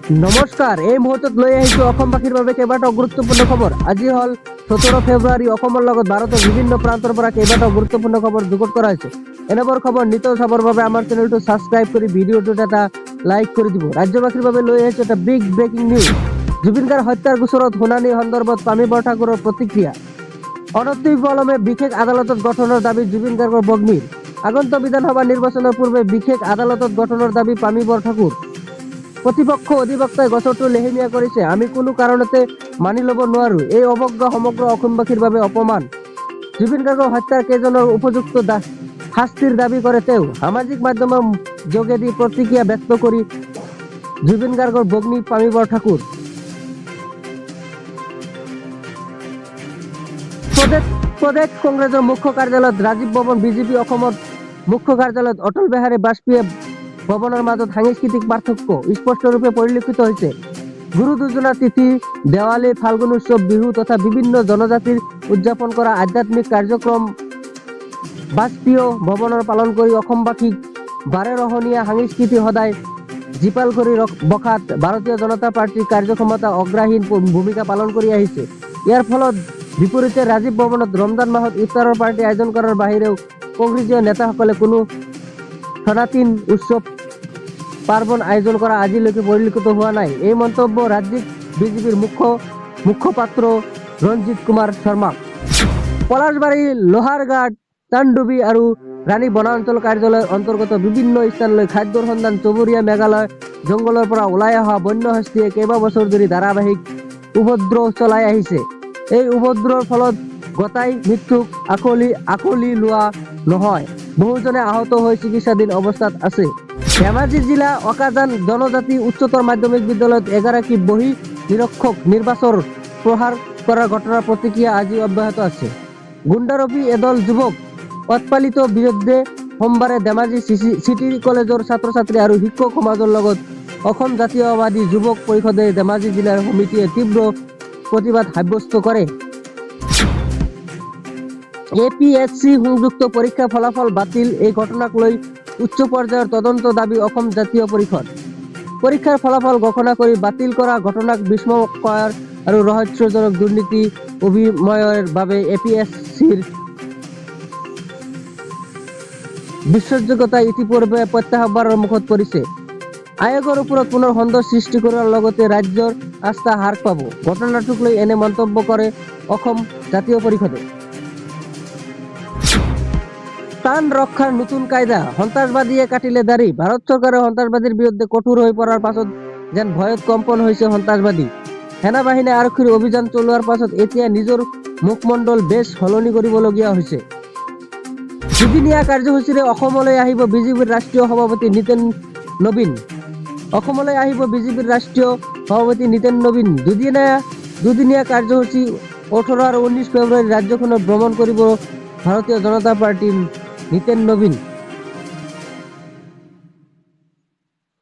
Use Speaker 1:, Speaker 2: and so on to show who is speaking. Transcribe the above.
Speaker 1: নমস্কাৰ, এই মুহূৰ্তত লৈ আহিছো অসমবাসীৰ বাবে কেইবাটাও গুৰুত্বপূৰ্ণ খবৰ। আজি হল 17 ফেব্ৰুৱাৰী। অসমৰ লগত ভাৰতৰ বিভিন্ন প্ৰান্তৰ পৰা কেইবাটাও গুৰুত্বপূৰ্ণ খবৰ যুগুত কৰা হৈছে। এনেবোৰ খবৰ নিতৌ চাবৰ বাবে আমাৰ চেনেলটো ছাবস্ক্ৰাইব কৰি ভিডিঅ'টোত এটা লাইক কৰি দিব। ৰাজ্যবাসীৰ বাবে লৈ আহিছো এটা big breaking news. Zubeen Garg হত্যাৰ গোচৰত শুনানি সন্দৰ্ভত পামী বৰঠাকুৰৰ প্ৰতিক্ৰিয়া। অনতিপলমে বিশেষ আদালতত গঠনৰ দাবী জুবিন গাৰ্গৰ ভগ্নীৰ। আগন্তুক বিধানসভা নিৰ্বাচনৰ পূৰ্বে বিশেষ আদালতত গঠনৰ দাবী পামী বৰঠাকুৰ। প্ৰতিপক্ষ অধিবক্তাই গোচৰটো লেহেমীয়া কৰিছে। আমি কোনো কাৰণতে মানি ল'ব নোৱাৰো। এই অৱজ্ঞা সমগ্ৰ অসমবাসীৰ বাবে অপমান। জুবিন গাৰ্গৰ হত্যাৰ কেইজনৰ উপযুক্ত শাস্তিৰ দাবী কৰে তেওঁ। সামাজিক মাধ্যমৰ যোগেদি প্ৰতিক্ৰিয়া ব্যক্ত কৰি জুবিন গাৰ্গৰ ভগ্নী পামী বৰঠাকুৰ। প্ৰদেশ কংগ্ৰেছৰ মুখ্য কাৰ্যালয়ত ৰাজীৱ ভৱন, বিজেপি অসমৰ মুখ্য কাৰ্যালয়ত অটল বিহাৰী বাজপেয়ী ভৱনৰ মাজত সাংস্কৃতিক পাৰ্থক্য স্পষ্টৰূপে পৰিলক্ষিত হৈছে। গুৰু দুজনা তিথি, দেৱালী, ফাল্গুন উৎসৱ, বিহু তথা বিভিন্ন জনজাতিৰ উদযাপন কৰা আধ্যাত্মিক কাৰ্যক্ৰম বাজপেয়ী ভৱনৰ পালন কৰি অসমবাসীক বাৰেৰহণীয়া সাংস্কৃতি সদায় জীপাল কৰি ৰখাত ভাৰতীয় জনতা পাৰ্টীৰ কাৰ্যক্ষমতা অগ্ৰাহীন ভূমিকা পালন কৰি আহিছে। ইয়াৰ ফলত বিপৰীতে ৰাজীৱ ভৱনত ৰমজান মাহত ইফতাৰৰ পাৰ্টি আয়োজন কৰাৰ বাহিৰেও কংগ্ৰেছীয় নেতাসকলে কোনো সনাতন উৎসৱ পাৰ্বণ আয়োজন কৰা আজিলৈকে পৰিলক্ষিত হোৱা নাই। এই মন্তব্য ৰাজ্যিক বিজেপিৰ মুখপাত্ৰ ৰঞ্জিত কুমাৰ শৰ্মা। পলাশবাৰী, লোহাৰঘাট, চান্দুবি আৰু ৰাণী বনাঞ্চল কাৰ্যালয়ৰ অন্তৰ্গত বিভিন্ন স্থানলৈ খাদ্যৰ সন্ধান চুবুৰীয়া মেঘালয় জংঘলৰ পৰা ওলাই অহা বন্য হস্তীয়ে কেইবাবছৰ ধৰি ধাৰাবাহিক উপদ্ৰৱ চলাই আহিছে। এই উপদ্ৰৱৰ ফলত গতাই মৃত্যুক আকলি লোৱা নহয়, বহুজনে আহত হৈ চিকিৎসাধীন অৱস্থাত আছে। ধেমাজি জিলা অকাজান জনজাতি উচ্চতৰ মাধ্যমিক বিদ্যালয়ত এগৰাকী বহি নিৰীক্ষক নিৰ্বাচৰ প্ৰহাৰ কৰাৰ ঘটনাৰ প্ৰতিক্ৰিয়া আজি অব্যাহত আছে। গুণ্ডাৰূপী এদল যুৱক উৎপালিত বিৰুদ্ধে সোমবাৰে ধেমাজি চিটি কলেজৰ ছাত্ৰ-ছাত্ৰী আৰু শিক্ষক সমাজৰ লগত অসম জাতীয়তাবাদী যুৱক পৰিষদে ধেমাজি জিলাৰ সমিতিয়ে তীব্ৰ প্ৰতিবাদ সাব্যস্ত কৰে। APSC সংযুক্ত পৰীক্ষা ফলাফল বাতিল, এই ঘটনাক লৈ উচ্চ পৰ্যায়ৰ তদন্ত দাবী অসম জাতীয় পৰিষদ। পৰীক্ষাৰ ফলাফল ঘোষণা কৰি বাতিল কৰা ঘটনাক বিস্ময়কৰ আৰু ৰহস্যজনক দুৰ্নীতি অভিময়ৰ বাবে APSCৰ বিশ্বাসযোগ্যতা ইতিপূৰ্বে প্ৰত্যাহ্বানৰ মুখত পৰিছে। আয়োগৰ ওপৰত পুনৰ সন্দেহ সৃষ্টি কৰাৰ লগতে ৰাজ্যৰ আস্থা হ্ৰাস পাব। ঘটনাটোক লৈ এনে মন্তব্য কৰে অসম জাতীয় পৰিষদে। প্ৰাণ ৰক্ষাৰ নতুন কায়দা, সন্ত্ৰাসবাদীয়ে কাটিলে দাড়ি। ভাৰত চৰকাৰে সন্ত্ৰাসবাদীৰ বিৰুদ্ধে কঠোৰ হৈ পৰাৰ পাছত যেন ভয়ত কম্পন হৈছে সন্ত্ৰাসবাদী। সেনা বাহিনী আৰক্ষীৰ অভিযান চলোৱাৰ পাছত এতিয়া নিজৰ মুখমণ্ডল বেছ সলনি কৰিবলগীয়া হৈছে। দুদিনীয়া কাৰ্যসূচীৰে অসমলৈ আহিব বিজেপিৰ ৰাষ্ট্ৰীয় সভাপতি নিতেন নবীন। অসমলৈ আহিব বিজেপিৰ ৰাষ্ট্ৰীয় সভাপতি নিতেন নবীন। দুদিনীয়া কাৰ্যসূচী 18 আৰু 19 ফেব্ৰুৱাৰী ৰাজ্যখনত ভ্ৰমণ কৰিব ভাৰতীয় জনতা পাৰ্টীৰ নিতেন নবীন।